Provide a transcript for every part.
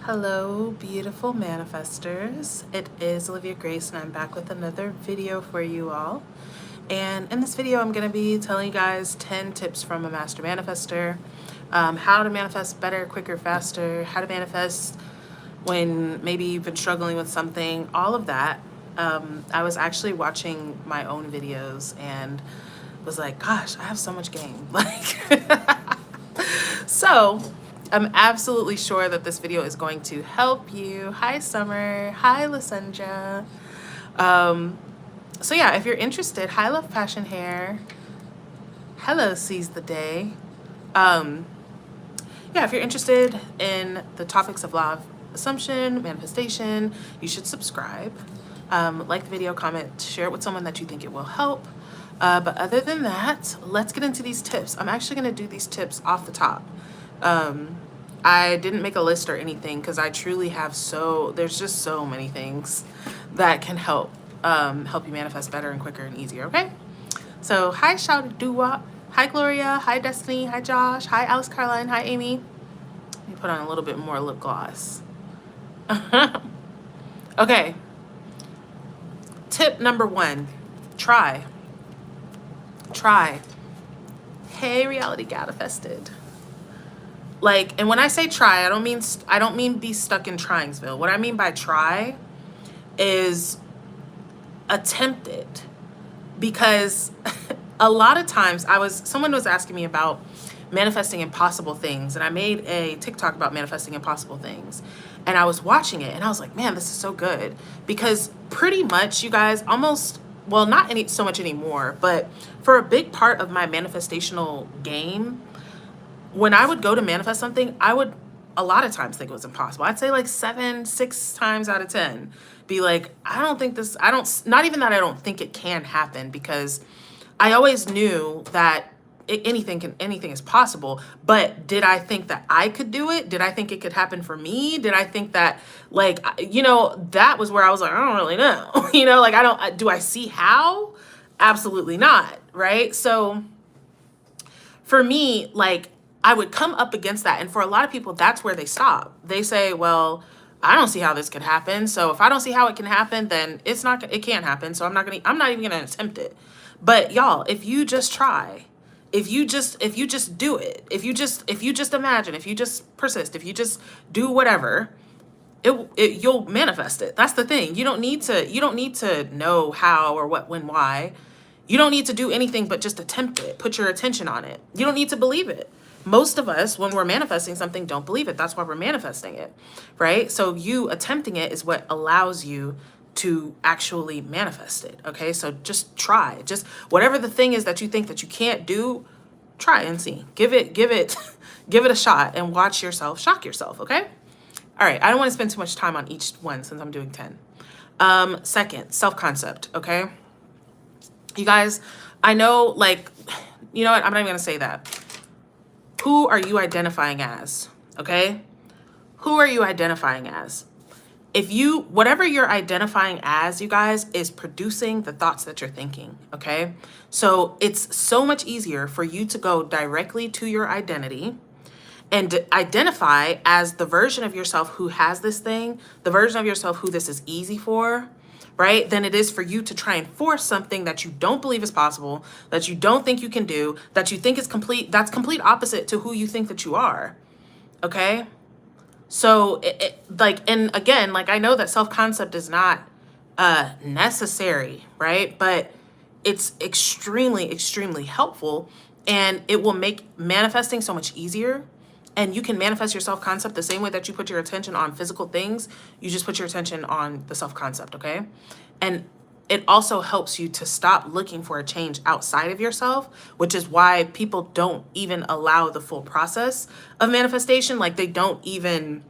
Hello, beautiful manifestors. It is Olivia Grace, and I'm back with another video for you all. And in this video, I'm going to be telling you guys 10 tips from a master manifester, how to manifest better, quicker, faster, how to manifest when maybe you've been struggling with something, all of that. I was actually watching my own videos and was like, gosh, I have so much game. So I'm absolutely sure that this video is going to help you. Hi, Summer. Hi, Lysandra. So yeah, if you're interested, hi, Love Passion Hair. Hello, Seize the Day. Yeah, if you're interested in the topics of law of assumption, manifestation, you should subscribe. Like the video, comment, share it with someone that you think it will help. But other than that, let's get into these tips. I'm actually going to do these tips off the top. I didn't make a list or anything because I truly have there's just so many things that can help you manifest better and quicker and easier, okay? So hi, Shout Doo-Wop. Hi, Gloria. Hi, Destiny. Hi, Josh. Hi, Alice Caroline. Hi, Amy. Let me put on a little bit more lip gloss. Okay. Tip number 1, try. Hey, reality manifested. And when I say try, I don't mean be stuck in Tryingsville. What I mean by try is attempt it, because a lot of times someone was asking me about manifesting impossible things, and I made a TikTok about manifesting impossible things, and I was watching it and I was like, man, this is so good, because pretty much you guys not so much anymore, but for a big part of my manifestational game, when I would go to manifest something, I would a lot of times think it was impossible. I'd say like 6 times out of 10 be like, not even that I don't think it can happen, because I always knew that anything is possible. But did I think that I could do it? Did I think it could happen for me? Did I think that, that was where I was like, I don't really know. Do I see how? Absolutely not. Right. So for me, I would come up against that. And for a lot of people, that's where they stop. They say, well, I don't see how this could happen. So if I don't see how it can happen, then it can't happen. So I'm not even going to attempt it. But y'all, if you just try, if you just do it, if you just imagine, if you just persist, if you just do whatever, you'll manifest it. That's the thing. You don't need to know how or what, when, why. You don't need to do anything but just attempt it. Put your attention on it. You don't need to believe it. Most of us, when we're manifesting something, don't believe it. That's why we're manifesting it, right? So you attempting it is what allows you to actually manifest it, okay? So just try. Just whatever the thing is that you think that you can't do, try and see. Give it a shot and watch yourself shock yourself, okay? All right, I don't want to spend too much time on each one since I'm doing 10. Second, self-concept, okay? You guys, I know, you know what? I'm not even going to say that. Who are you identifying as? Okay? Who are you identifying as? Whatever you're identifying as, you guys, is producing the thoughts that you're thinking. Okay? So it's so much easier for you to go directly to your identity and identify as the version of yourself who has this thing, the version of yourself who this is easy for, right? Than it is for you to try and force something that you don't believe is possible, that you don't think you can do, that you think is that's complete opposite to who you think that you are. Okay? So and again, I know that self-concept is not necessary, right? But it's extremely, extremely helpful, and it will make manifesting so much easier. And you can manifest your self-concept the same way that you put your attention on physical things. You just put your attention on the self-concept, okay? And it also helps you to stop looking for a change outside of yourself, which is why people don't even allow the full process of manifestation. They don't even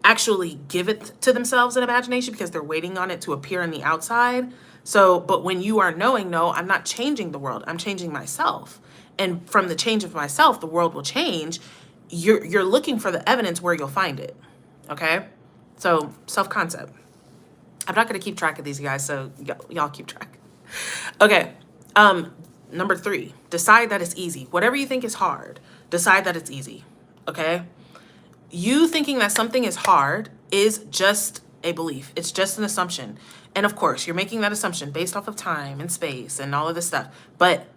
actually give it to themselves in imagination, because they're waiting on it to appear on the outside. So, but when you are knowing, no, I'm not changing the world, I'm changing myself. And from the change of myself, the world will change. You're looking for the evidence where you'll find it, okay? So self-concept. I'm not going to keep track of these, guys, so y'all keep track. Okay, number 3, decide that it's easy. Whatever you think is hard, decide that it's easy, okay? You thinking that something is hard is just a belief. It's just an assumption. And of course, you're making that assumption based off of time and space and all of this stuff. But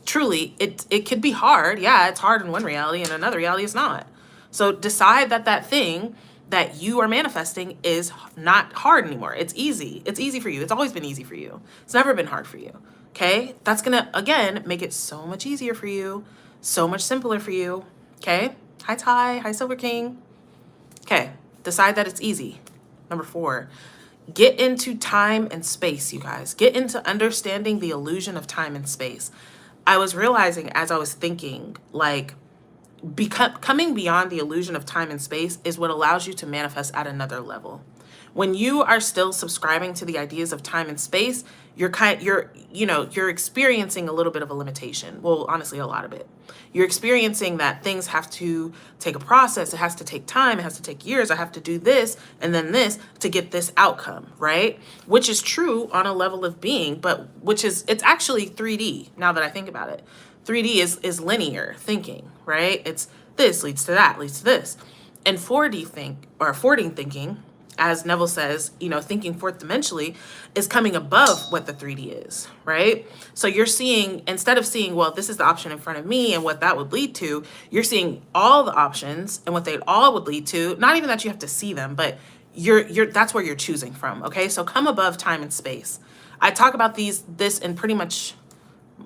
truly, it could be hard. Yeah, it's hard in one reality, and another reality it's not. So decide that that thing that you are manifesting is not hard anymore. It's easy. It's easy for you. It's always been easy for you. It's never been hard for you. Okay? That's gonna, again, make it so much easier for you, so much simpler for you. Okay? Hi, Ty. Hi, Silver King. Okay. Decide that it's easy. Number 4, get into time and space, you guys. Get into understanding the illusion of time and space. I was realizing as I was thinking, like, coming beyond the illusion of time and space is what allows you to manifest at another level. When you are still subscribing to the ideas of time and space, you're experiencing a little bit of a limitation. Well, honestly, a lot of it. You're experiencing that things have to take a process. It has to take time. It has to take years. I have to do this and then this to get this outcome, right? Which is true on a level of being, but it's actually 3D now that I think about it. 3D is linear thinking, right? It's this leads to that, leads to this. And 4D thinking, as Neville says, thinking fourth dimensionally is coming above what the 3D is, right? So you're seeing, instead of seeing, well, this is the option in front of me and what that would lead to, you're seeing all the options and what they all would lead to. Not even that you have to see them, but that's where you're choosing from, okay? So come above time and space. I talk about this in pretty much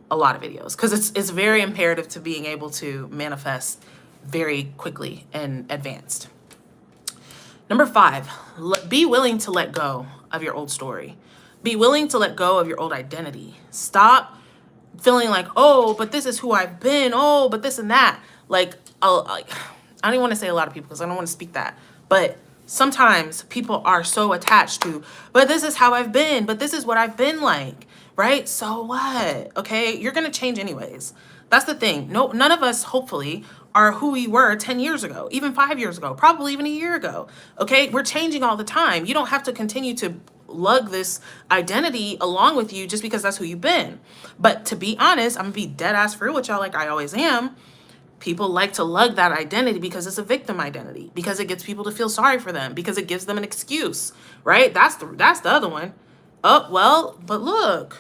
a lot of videos because it's very imperative to being able to manifest very quickly and advanced. Number 5, be willing to let go of your old story. Be willing to let go of your old identity. Stop feeling like, oh, but this is who I've been. Oh, but this and that. Like, I don't want to say a lot of people because I don't want to speak that. But sometimes people are so attached to, but this is how I've been. But this is what I've been like. Right? So what? Okay? You're going to change anyways. That's the thing. No, none of us, hopefully, are who we were 10 years ago, even 5 years ago, probably even a year ago. Okay? We're changing all the time. You don't have to continue to lug this identity along with you just because that's who you've been. But to be honest, I'm going to be dead ass for real with y'all like I always am. People like to lug that identity because it's a victim identity, because it gets people to feel sorry for them, because it gives them an excuse, right? That's the other one. Oh, well, but look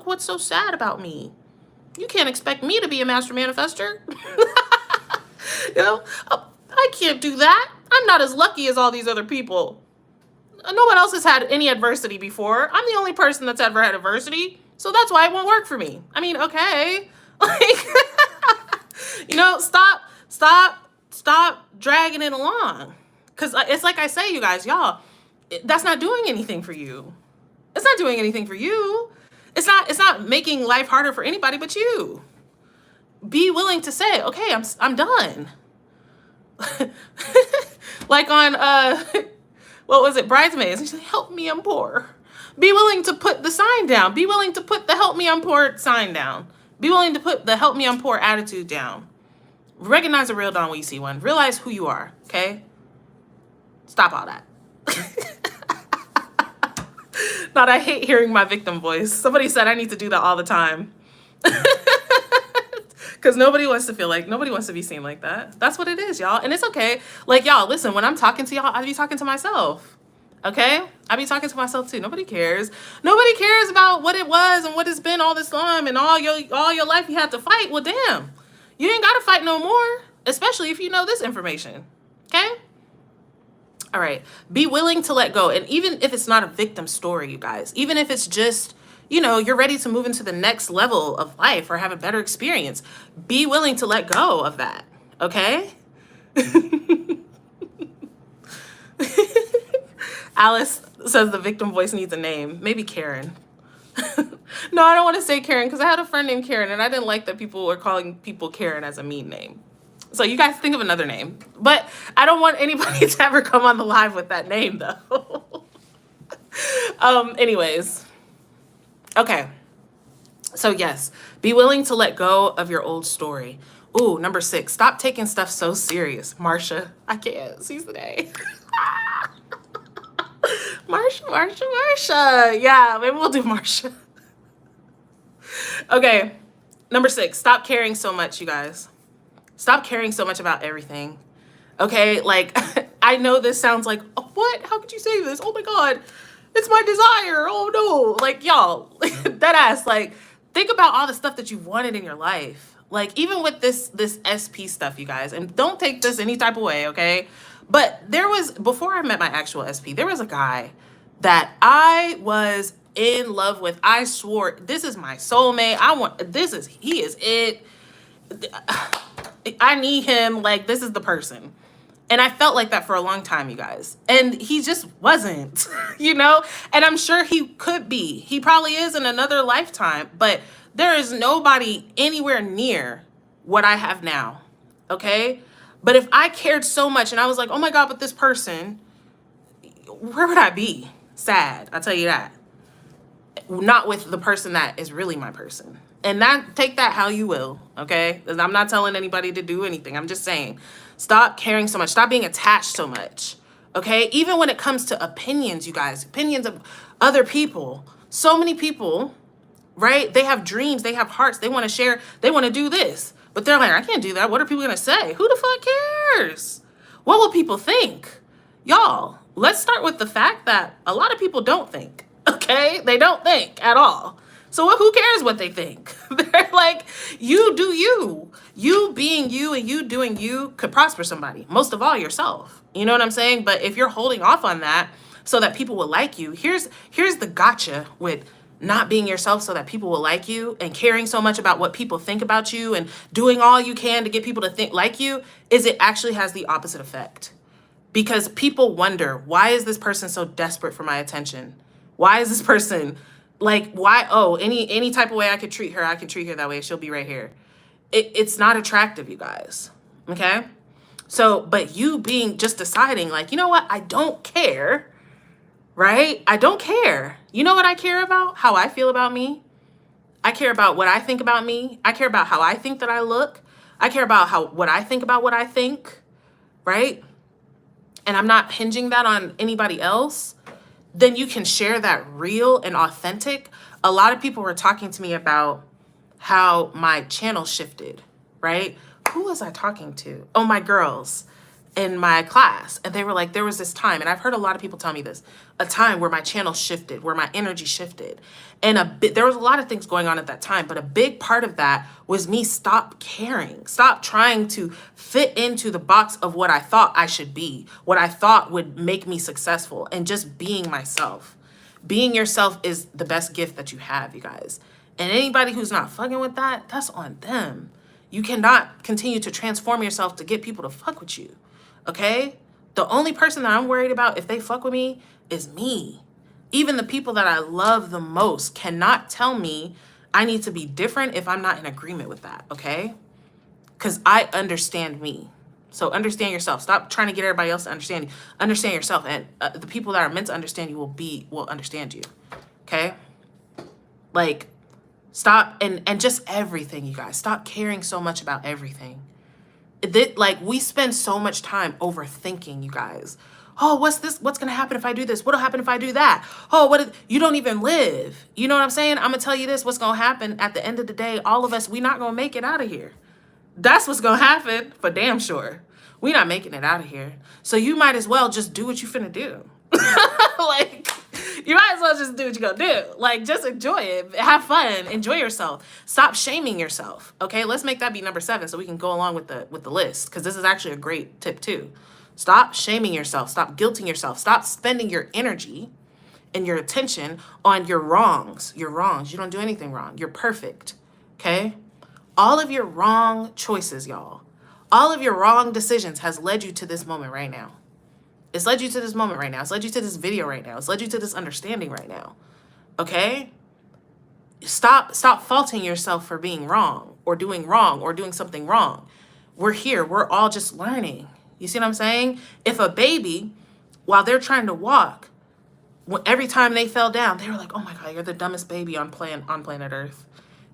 what's so sad about me. You can't expect me to be a master manifester. I can't do that. I'm not as lucky as all these other people. No one else has had any adversity before. I'm the only person that's ever had adversity. So that's why it won't work for me. I mean, okay. Like, stop dragging it along. Because it's like I say, you guys, y'all, that's not doing anything for you. It's not doing anything for you. It's not making life harder for anybody but you. Be willing to say, okay, I'm done. Like on what was it, Bridesmaids? She's like, help me, I'm poor. Be willing to put the sign down. Be willing to put the help me, I'm poor sign down. Be willing to put the help me, I'm poor attitude down. Recognize a real dawn when you see one. Realize who you are, okay? Stop all that. Not, I hate hearing my victim voice. Somebody said I need to do that all the time. Because nobody wants to be seen like that. That's what it is, y'all. And it's okay. Like, y'all, listen, when I'm talking to y'all, I be talking to myself. Okay? I be talking to myself too. Nobody cares. Nobody cares about what it was and what it's been all this time and all your life you had to fight. Well, damn. You ain't got to fight no more. Especially if you know this information. Okay? All right. Be willing to let go. And even if it's not a victim story, you guys, even if it's just, you're ready to move into the next level of life or have a better experience, be willing to let go of that. Okay? Alice says the victim voice needs a name. Maybe Karen. No, I don't want to say Karen because I had a friend named Karen and I didn't like that people were calling people Karen as a mean name. So you guys think of another name. But I don't want anybody to ever come on the live with that name, though. Anyways. Okay. So yes, be willing to let go of your old story. Ooh, number 6, stop taking stuff so serious. Marsha, I can't seize the day. Marsha. Yeah, maybe we'll do Marsha. Okay. Number 6, stop caring so much, you guys. Stop caring so much about everything. Okay, like, I know this sounds like, oh, what? How could you say this? Oh my God, it's my desire. Oh no. Like, y'all, that ass, like, think about all the stuff that you've wanted in your life. Like, even with this SP stuff, you guys, and don't take this any type of way, okay? But there was, before I met my actual SP, there was a guy that I was in love with. I swore, this is my soulmate. He is it. I need him. Like, this is the person. And I felt like that for a long time, you guys. And he just wasn't, you know? And I'm sure he could be. He probably is in another lifetime. But there is nobody anywhere near what I have now, okay? But if I cared so much and I was like, oh my God, but this person, where would I be? Sad, I'll tell you that. Not with the person that is really my person. And that, take that how you will, okay? I'm not telling anybody to do anything. I'm just saying, stop caring so much. Stop being attached so much, okay? Even when it comes to opinions, you guys, opinions of other people. So many people, right? They have dreams, they have hearts, they want to share, they want to do this. But they're like, I can't do that. What are people going to say? Who the fuck cares? What will people think? Y'all, let's start with the fact that a lot of people don't think, okay? They don't think at all. So who cares what they think? They're like, you do you. You being you and you doing you could prosper somebody. Most of all, yourself. You know what I'm saying? But if you're holding off on that so that people will like you, here's the gotcha with not being yourself so that people will like you and caring so much about what people think about you and doing all you can to get people to think like you, is it actually has the opposite effect. Because people wonder, why is this person so desperate for my attention? Why is this person... like, why? Oh, any type of way I could treat her, I can treat her that way. She'll be right here. It's not attractive, you guys. Okay? So, but you being just deciding, like, you know what? I don't care, right? I don't care. You know what I care about? How I feel about me. I care about what I think about me. I care about how I think that I look. I care about what I think about what I think, right? And I'm not hinging that on anybody else. Then you can share that real and authentic. A lot of people were talking to me about how my channel shifted, right? Who was I talking to? Oh, my girls in my class. And they were like, there was this time, and I've heard a lot of people tell me this, a time where my channel shifted, where my energy shifted. And there was a lot of things going on at that time, but a big part of that was me stop caring, stop trying to fit into the box of what I thought I should be, what I thought would make me successful, and just being myself. Being yourself is the best gift that you have, you guys. And anybody who's not fucking with that, that's on them. You cannot continue to transform yourself to get people to fuck with you, okay? The only person that I'm worried about if they fuck with me is me. Even the people that I love the most cannot tell me I need to be different if I'm not in agreement with that, okay? Because I understand me. So understand yourself. Stop trying to get everybody else to understand you. Understand yourself, and the people that are meant to understand you will understand you, okay? Like, stop, and just everything, you guys. Stop caring so much about everything. Like, we spend so much time overthinking, you guys. Oh, what's this? What's going to happen if I do this? What'll happen if I do that? Oh, you don't even live. You know what I'm saying? I'm going to tell you this. What's going to happen at the end of the day, all of us, we not going to make it out of here. That's what's going to happen for damn sure. We not making it out of here. So you might as well just do what you finna do. Like, you might as well just do what you're gonna do. Like, just enjoy it. Have fun. Enjoy yourself. Stop shaming yourself. Okay, let's make that be number 7 so we can go along with the list, because this is actually a great tip too. Stop shaming yourself. Stop guilting yourself. Stop spending your energy and your attention on your wrongs. Your wrongs. You don't do anything wrong. You're perfect. Okay? All of your wrong choices, y'all. All of your wrong decisions has led you to this moment right now. It's led you to this moment right now. It's led you to this video right now. It's led you to this understanding right now. Okay? Stop faulting yourself for being wrong or doing something wrong. We're here. We're all just learning. You see what I'm saying? If a baby, while they're trying to walk, every time they fell down, they were like, oh my God, you're the dumbest baby on planet Earth.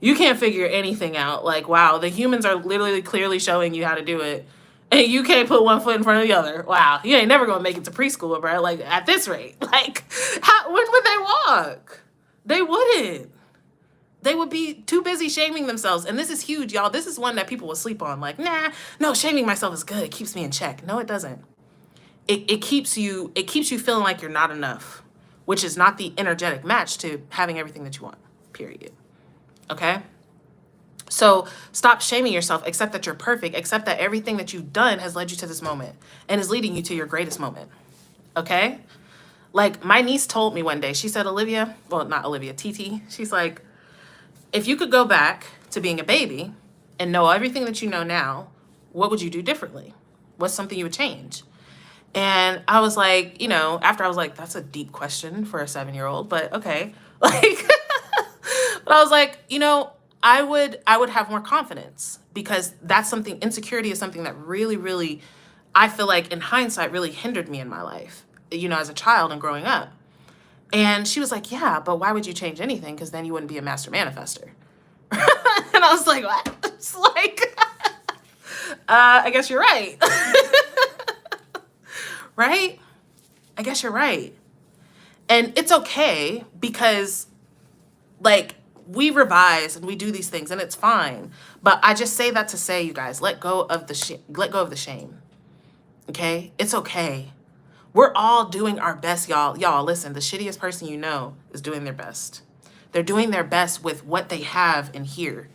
You can't figure anything out. like, wow, the humans are literally clearly showing you how to do it. And you can't put one foot in front of the other. Wow, you ain't never gonna make it to preschool, bro. Like, at this rate. Like, when would they walk? They wouldn't. They would be too busy shaming themselves. And this is huge, y'all. This is one that people will sleep on. Like, nah, no, shaming myself is good. It keeps me in check. No, it doesn't. It keeps you feeling like you're not enough, which is not the energetic match to having everything that you want, period. Okay? So stop shaming yourself. Accept that you're perfect. Accept that everything that you've done has led you to this moment and is leading you to your greatest moment. Okay? Like, my niece told me one day, she said, Olivia, well, not Olivia, TT, she's like, if you could go back to being a baby and know everything that you know now, what would you do differently? What's something you would change? And I was like, after I was like, that's a deep question for a 7-year-old, but okay. Like, but I was like, I would have more confidence, because that's something, insecurity is something that really, really, I feel like in hindsight really hindered me in my life, as a child and growing up. And she was like, yeah, but why would you change anything? Because then you wouldn't be a master manifester. And I was like, what? It's like, I guess you're right. Right? I guess you're right. And it's okay, because like, we revise and we do these things and it's fine. But I just say that to say, you guys, let go of the shame. Okay? It's okay. We're all doing our best, y'all. Y'all, listen, the shittiest person you know is doing their best. They're doing their best with what they have in here.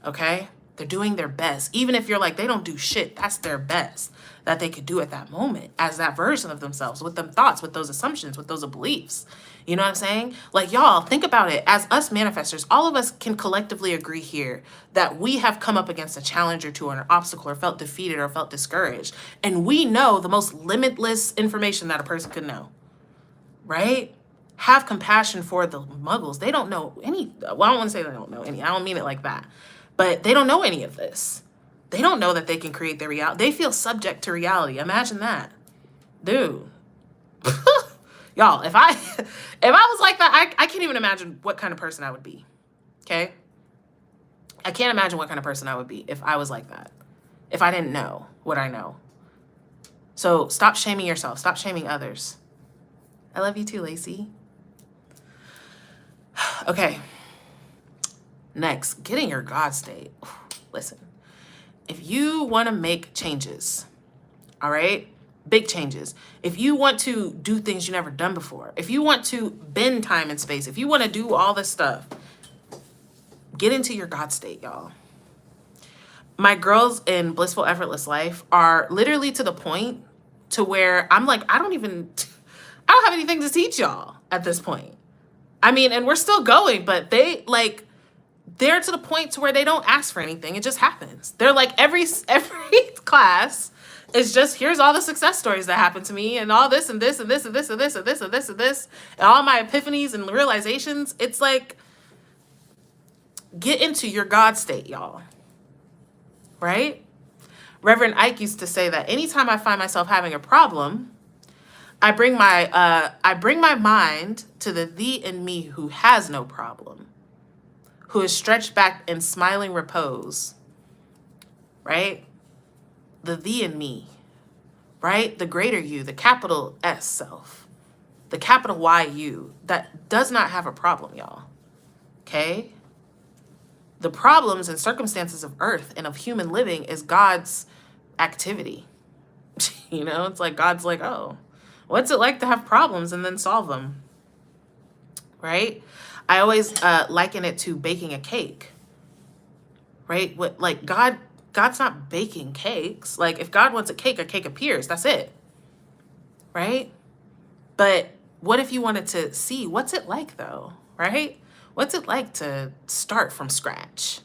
Okay? They're doing their best. Even if you're like, they don't do shit, that's their best that they could do at that moment as that version of themselves, with them thoughts, with those assumptions, with those beliefs. You know what I'm saying? Like, y'all, think about it. As us manifestors, all of us can collectively agree here that we have come up against a challenge or two, or an obstacle, or felt defeated, or felt discouraged. And we know the most limitless information that a person could know, right? Have compassion for the muggles. They don't know any, well, I don't want to say they don't know any. I don't mean it like that. But they don't know any of this. They don't know that they can create their reality. They feel subject to reality. Imagine that. Dude. Y'all, if I was like that, I can't even imagine what kind of person I would be. Okay? I can't imagine what kind of person I would be if I was like that. If I didn't know what I know. So stop shaming yourself. Stop shaming others. I love you too, Lacey. Okay. Next, get in your God state. Listen, if you want to make changes, all right, big changes, if you want to do things you've never done before, if you want to bend time and space, if you want to do all this stuff, get into your God state, y'all. My girls in Blissful Effortless Life are literally to the point to where I'm like, I don't have anything to teach y'all at this point. I mean, and we're still going, but they're to the point to where they don't ask for anything. It just happens. They're like, every class is just, here's all the success stories that happened to me, and all this and this and this and this and this and this and this and this, and all my epiphanies and realizations. It's like, get into your God state, y'all. Right? Reverend Ike used to say that anytime I find myself having a problem, I bring my mind to the thee in me who has no problem, who is stretched back in smiling repose, right? The thee in me, right? The greater you, the capital S self, the capital Y you, that does not have a problem, y'all, okay? The problems and circumstances of earth and of human living is God's activity. It's like God's like, oh, what's it like to have problems and then solve them, right? I always liken it to baking a cake, right? God's not baking cakes. Like, if God wants a cake appears. That's it, right? But what if you wanted to see what's it like, though, right? What's it like to start from scratch,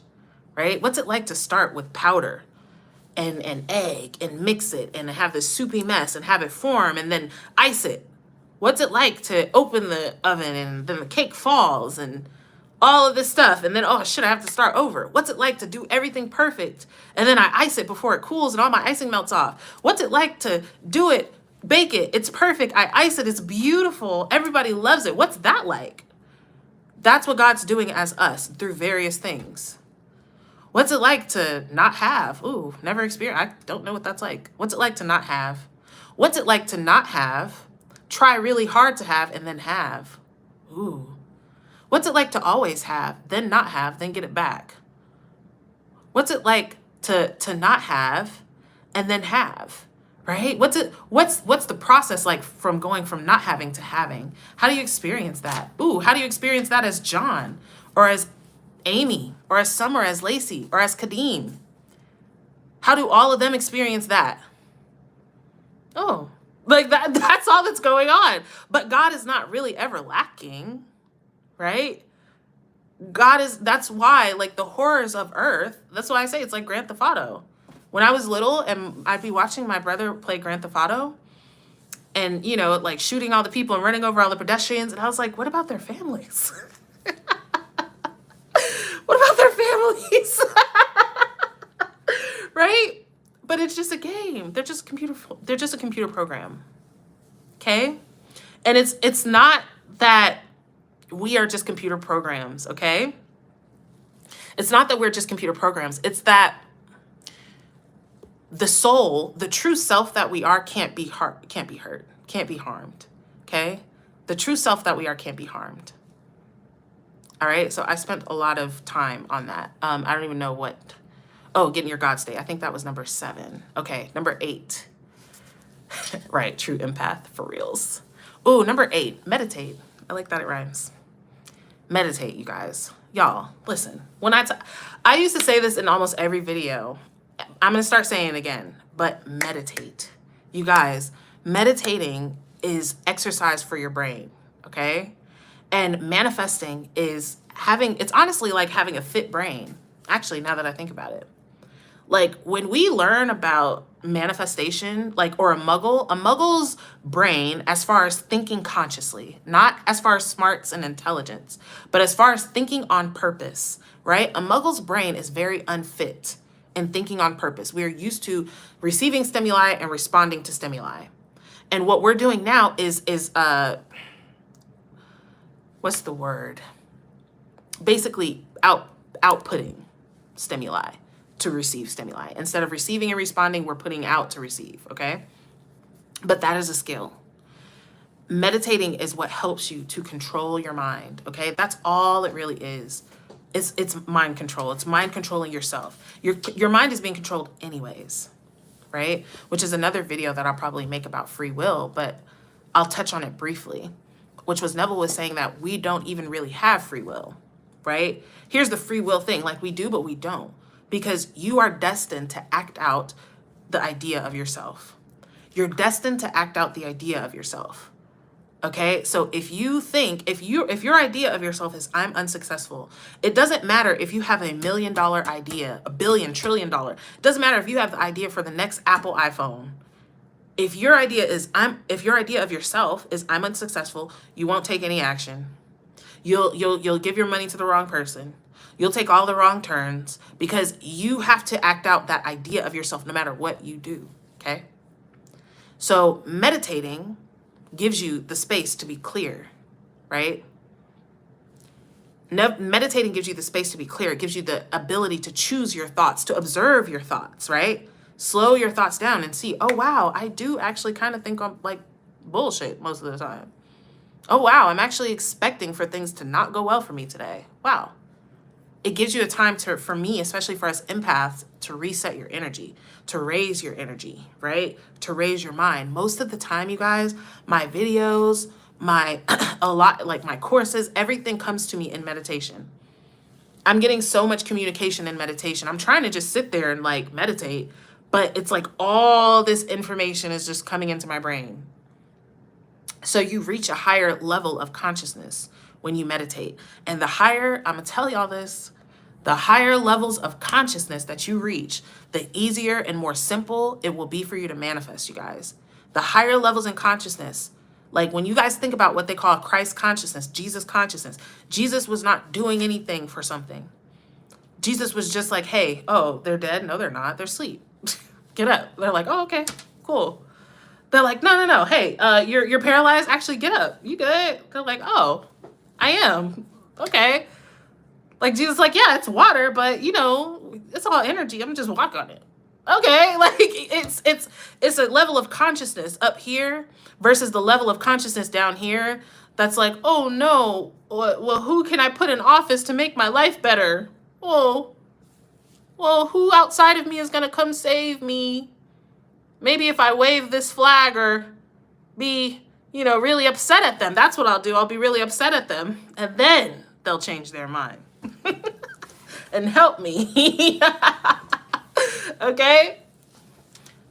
right? What's it like to start with powder and egg and mix it and have this soupy mess and have it form and then ice it? What's it like to open the oven and then the cake falls and all of this stuff, and then, oh shit, I have to start over? What's it like to do everything perfect and then I ice it before it cools and all my icing melts off? What's it like to do it, bake it, it's perfect, I ice it, it's beautiful, everybody loves it? What's that like? That's what God's doing as us through various things. What's it like to not have? Ooh, never experienced. I don't know what that's like. What's it like to not have? What's it like to not have, try really hard to have, and then have? Ooh. What's it like to always have, then not have, then get it back? What's it like to not have and then have, right? What's the process like from going from not having to having? How do you experience that? Ooh, how do you experience that as John or as Amy or as Summer, as Lacey or as Kadeem? How do all of them experience that? Oh, like that's all that's going on. But God is not really ever lacking, right? That's why, like, the horrors of earth, that's why I say it's like Grand Theft Auto. When I was little and I'd be watching my brother play Grand Theft Auto and, you know, like shooting all the people and running over all the pedestrians. And I was like, what about their families? What about their families? Right? But it's just a game. They're just a computer program. Okay? And it's not that we are just computer programs, okay? It's not that we're just computer programs. It's that the soul, the true self that we are can't be hurt, can't be harmed, okay? The true self that we are can't be harmed. All right, so I spent a lot of time on that. I don't even know what. Oh, getting your God state. I think that was number 7. Okay, number 8. Right, true empath for reals. Oh, number 8, meditate. I like that it rhymes. Meditate, you guys. Y'all, listen. When I used to say this in almost every video. I'm going to start saying it again, but meditate. You guys, meditating is exercise for your brain, okay? And manifesting is it's honestly like having a fit brain. Actually, now that I think about it. Like when we learn about manifestation, like, or a muggle's brain, as far as thinking consciously, not as far as smarts and intelligence, but as far as thinking on purpose, right? A muggle's brain is very unfit in thinking on purpose. We are used to receiving stimuli and responding to stimuli. And what we're doing now is what's the word? Basically outputting stimuli to receive stimuli. Instead of receiving and responding, we're putting out to receive, okay? But that is a skill. Meditating is what helps you to control your mind, okay? That's all it really is. It's mind control. It's mind controlling yourself. Your mind is being controlled anyways, right? Which is another video that I'll probably make about free will, but I'll touch on it briefly, which was Neville was saying that we don't even really have free will, right? Here's the free will thing, like we do, but we don't. Because you are destined to act out the idea of yourself. You're destined to act out the idea of yourself. Okay? So if your idea of yourself is I'm unsuccessful, it doesn't matter if you have $1 million idea, $1 billion, $1 trillion. It doesn't matter if you have the idea for the next Apple iPhone. If your idea of yourself is I'm unsuccessful, you won't take any action. You'll give your money to the wrong person. You'll take all the wrong turns because you have to act out that idea of yourself no matter what you do, okay? So meditating gives you the space to be clear, right? Meditating gives you the space to be clear. It gives you the ability to choose your thoughts, to observe your thoughts, right? Slow your thoughts down and see, oh, wow, I do actually kind of think I'm like bullshit most of the time. Oh, wow, I'm actually expecting for things to not go well for me today. Wow. It gives you a time for me, especially for us empaths, to reset your energy, to raise your energy, right? To raise your mind. Most of the time, you guys, my videos, my courses, everything comes to me in meditation. I'm getting so much communication in meditation. I'm trying to just sit there and like meditate, but it's like all this information is just coming into my brain. So you reach a higher level of consciousness when you meditate. And the higher, I'm gonna tell y'all this, the higher levels of consciousness that you reach, the easier and more simple it will be for you to manifest, you guys. The higher levels in consciousness, like when you guys think about what they call Christ consciousness, Jesus consciousness, Jesus was not doing anything for something. Jesus was just like, hey, oh, they're dead? No, they're not. They're asleep. Get up. They're like, oh, okay, cool. They're like, no. Hey, you're paralyzed. Actually, get up. You good? They're like, oh, I am. Okay. Like Jesus, like, yeah, it's water, but you know, it's all energy. I'm gonna just walk on it. Okay. Like it's a level of consciousness up here versus the level of consciousness down here. that's like, oh no, well, who can I put in office to make my life better? Well, who outside of me is going to come save me? Maybe if I wave this flag or be, really upset at them. That's what I'll do. I'll be really upset at them. And then they'll change their mind and help me. Okay?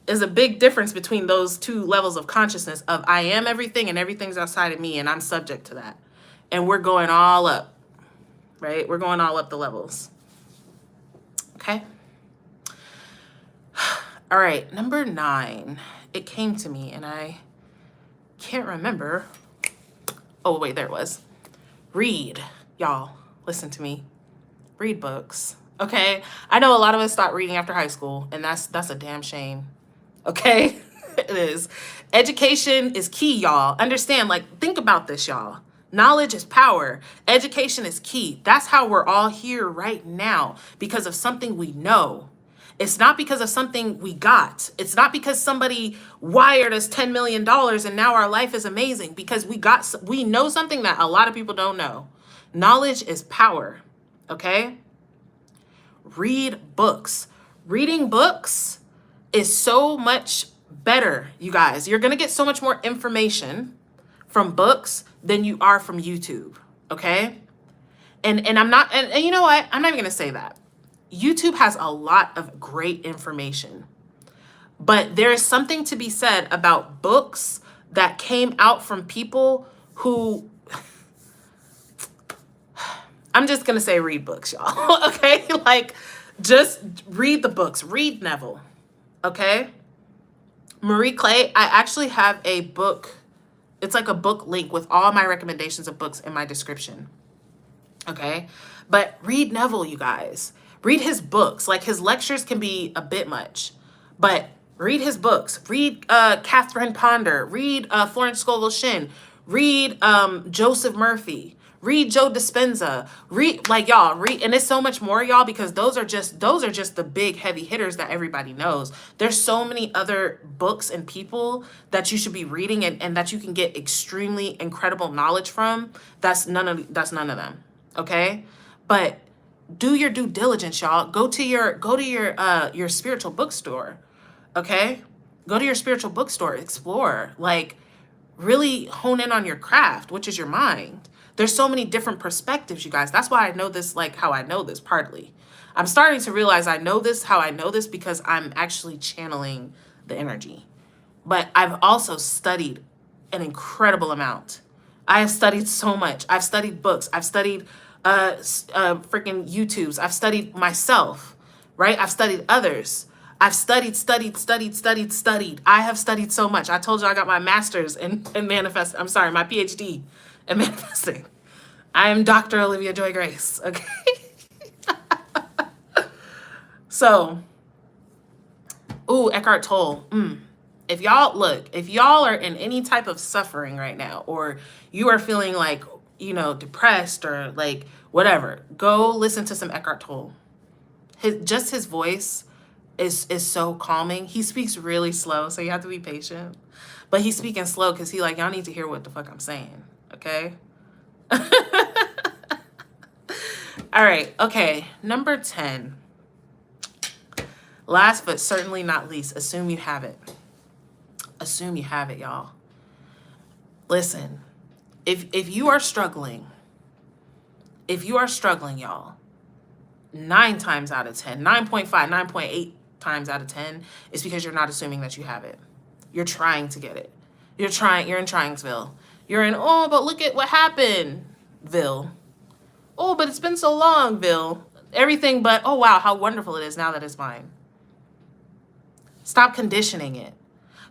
There's a big difference between those two levels of consciousness of I am everything and everything's outside of me and I'm subject to that. And we're going all up, right? We're going all up the levels. Okay? All right, number 9. It came to me and I can't remember. Oh, wait, there it was. Read. Y'all, listen to me. Read books. Okay? I know a lot of us stopped reading after high school, and that's a damn shame. Okay? It is. Education is key, y'all. Understand, think about this, y'all. Knowledge is power. Education is key. That's how we're all here right now, because of something we know. It's not because of something we got. It's not because somebody wired us $10 million and now our life is amazing, because we know something that a lot of people don't know. Knowledge is power. Okay? Read books. Reading books is so much better, you guys. You're going to get so much more information from books than you are from YouTube. Okay? And I'm not, and you know what? I'm not even going to say that. YouTube has a lot of great information, but there is something to be said about books that came out from people who, I'm just going to say read books, y'all. Okay? Just read the books. Read Neville. Okay? Marie Clay, I actually have a book. It's like a book link with all my recommendations of books in my description. Okay? But read Neville, you guys. Read his books. His lectures can be a bit much, but read his books. Read Catherine Ponder. Read Florence Scovel Shinn. Read Joseph Murphy. Read Joe Dispenza. Read, y'all, read, and it's so much more, y'all, because those are just the big heavy hitters that everybody knows. There's so many other books and people that you should be reading and that you can get extremely incredible knowledge from. That's none of them. Okay? But do your due diligence, y'all. Go to your spiritual bookstore. Okay? Go to your spiritual bookstore. Explore. Really hone in on your craft, which is your mind. There's so many different perspectives, you guys. That's why I know this, how I know this, partly. I'm starting to realize how I know this because I'm actually channeling the energy. But I've also studied an incredible amount. I have studied so much. I've studied books. I've studied freaking YouTubes. I've studied myself, right? I've studied others. I've studied. I have studied so much. I told you I got my master's in manifest. I'm sorry, my PhD in manifesting. I am Dr. Olivia Joy Grace. Okay. So, Eckhart Tolle. If y'all are in any type of suffering right now, or you are feeling depressed or whatever, go listen to some Eckhart Tolle. His voice is so calming. He speaks really slow, so you have to be patient. But he's speaking slow because y'all need to hear what the fuck I'm saying. Okay? All right. Okay. Number 10. Last but certainly not least, assume you have it. Assume you have it, y'all. Listen, if you are struggling, y'all, 9 times out of 10, 9.5, 9.8 times out of 10 is because you're not assuming that you have it. You're trying to get it. You're in Tryngsville. You're in, oh, but look at what happened, Ville. Oh, but it's been so long, Ville. Everything but, oh, wow, how wonderful it is now that it's mine. Stop conditioning it.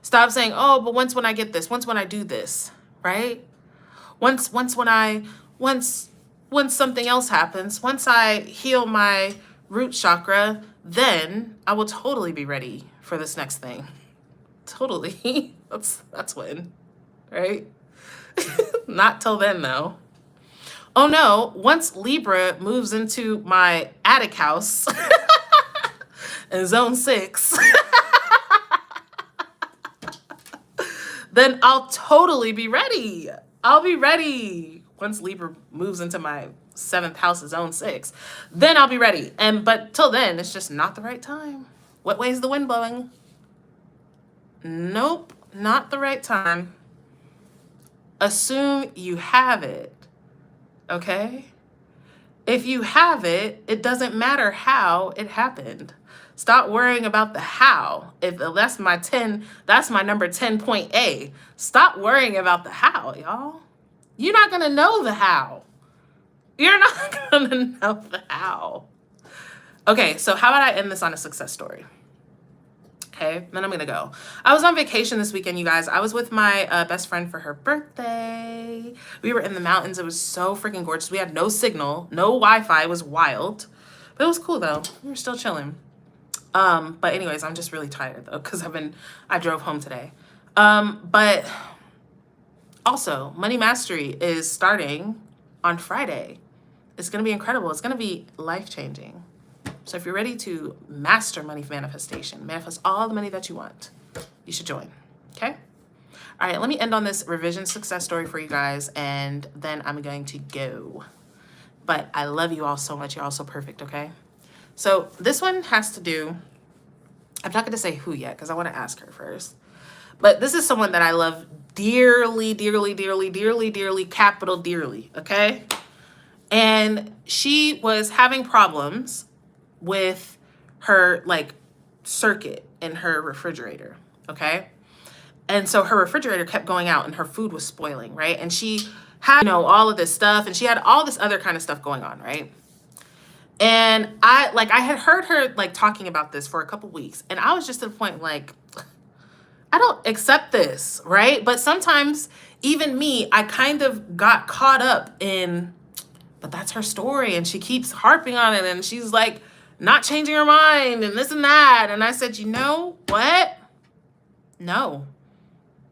Stop saying, oh, but once when I get this, once when I do this, right? Once something else happens, once I heal my root chakra, then I will totally be ready for this next thing. Totally. That's when, right? Not till then, though. Oh no, once Libra moves into my attic house in zone 6, then I'll totally be ready. I'll be ready. Once Libra moves into my 7th house, zone 6, then I'll be ready. But till then, it's just not the right time. What way is the wind blowing? Nope, not the right time. Assume you have it, okay? If you have it, it doesn't matter how it happened. Stop worrying about the how. If that's my number 10 point A. Stop worrying about the how, y'all. You're not gonna know the how. You're not gonna know the how. Okay, so how about I end this on a success story? Okay, then I'm gonna go. I was on vacation this weekend, you guys. I was with my best friend for her birthday. We were in the mountains. It was so freaking gorgeous. We had no signal, no Wi-Fi. It was wild, but it was cool though. We were still chilling. But anyways, I'm just really tired though because I drove home today. But also, Money Mastery is starting on Friday. It's gonna be incredible. It's gonna be life-changing. So if you're ready to master money manifestation, manifest all the money that you want, you should join, okay? All right, let me end on this revision success story for you guys, and then I'm going to go. But I love you all so much. You're all so perfect, okay? So this one has to do, I'm not going to say who yet because I want to ask her first. But this is someone that I love dearly, dearly, dearly, dearly, dearly, capital dearly, okay? And she was having problems with her like circuit in her refrigerator, okay? And so her refrigerator kept going out and her food was spoiling, right? And she had, all of this stuff and she had all this other kind of stuff going on, right? And I had heard her like talking about this for a couple weeks and I was just at the point like, I don't accept this, right? But sometimes even me, I kind of got caught up in, but that's her story and she keeps harping on it and she's like, not changing her mind and this and that. And I said, you know what? No.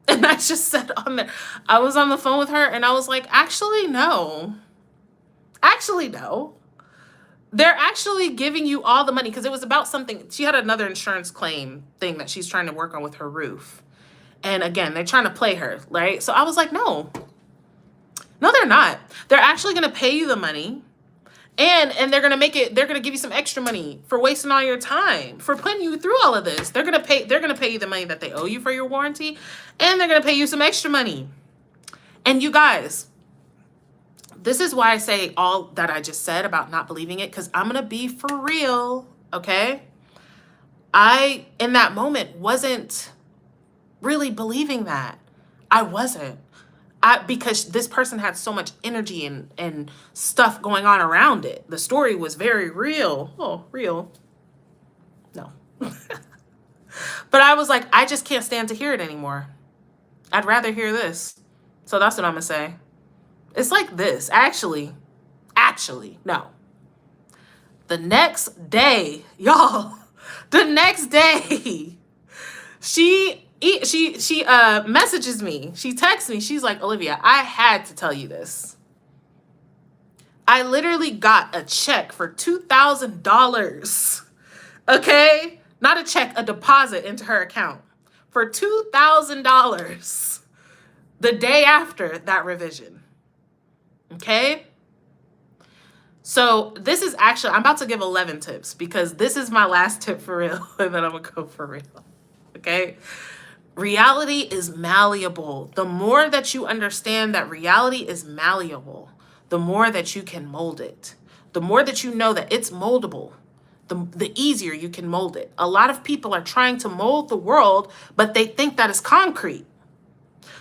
And I just said on there, I was on the phone with her and I was like, actually, no. Actually, no. They're actually giving you all the money because it was about something. She had another insurance claim thing that she's trying to work on with her roof. And again, they're trying to play her, right? So I was like, no. No, they're not. They're actually going to pay you the money. And they're going to give you some extra money for wasting all your time, for putting you through all of this. They're going to pay you the money that they owe you for your warranty, and they're going to pay you some extra money. And you guys, this is why I say all that I just said about not believing it, because I'm going to be for real, okay? I, in that moment, wasn't really believing that. I wasn't. Because this person had so much energy and stuff going on around it. The story was very real. Oh, real. No. But I was like, I just can't stand to hear it anymore. I'd rather hear this. So that's what I'm going to say. It's like this. Actually, no. The next day, y'all, the next day, she messages me. She texts me. She's like, Olivia, I had to tell you this. I literally got a check for $2,000. Okay? Not a check, a deposit into her account for $2,000 the day after that revision. Okay? So this is actually, I'm about to give 11 tips because this is my last tip for real. And then I'm going to go for real. Okay? Reality is malleable. The more that you understand that reality is malleable, the more that you can mold it. The more that you know that it's moldable, the easier you can mold it. A lot of people are trying to mold the world, but they think that it's concrete.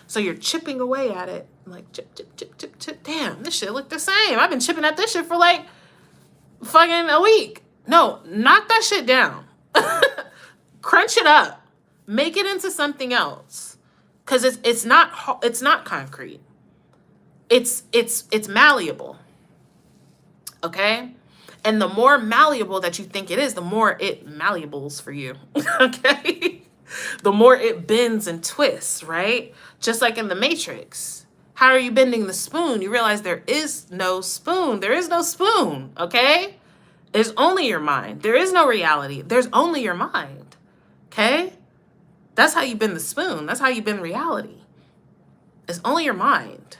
So you're chipping away at it. Like, chip, chip, chip, chip, chip. Damn, this shit look the same. I've been chipping at this shit for like fucking a week. No, knock that shit down. Crunch it up. Make it into something else, because it's not concrete. It's malleable. Okay, and the more malleable that you think it is, the more it malleables for you. Okay, the more it bends and twists. Right, just like in the Matrix. How are you bending the spoon? You realize there is no spoon. There is no spoon. Okay, there's only your mind. There is no reality. There's only your mind. Okay. That's how you bend the spoon. That's how you bend reality. It's only your mind.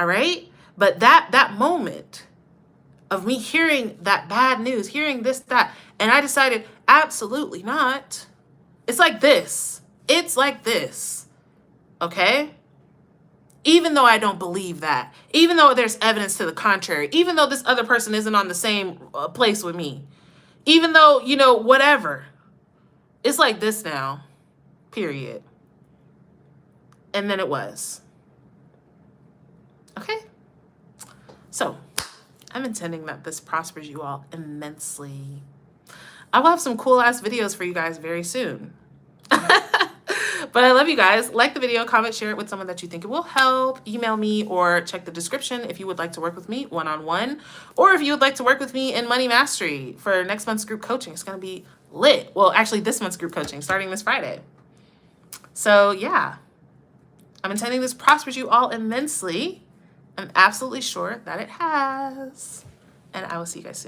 All right? But that moment of me hearing that bad news, hearing this, that, and I decided, absolutely not. It's like this. It's like this. Okay? Even though I don't believe that, even though there's evidence to the contrary, even though this other person isn't on the same place with me, even though, you know, whatever. It's like this now, period. And then it was. Okay? So, I'm intending that this prospers you all immensely. I will have some cool ass videos for you guys very soon. But I love you guys. Like the video, comment, share it with someone that you think it will help. Email me or check the description if you would like to work with me one-on-one, or if you would like to work with me in Money Mastery for next month's group coaching. It's going to be lit. Well, actually this month's group coaching starting this Friday. So yeah, I'm intending this prospers you all immensely. I'm absolutely sure that it has. And I will see you guys soon.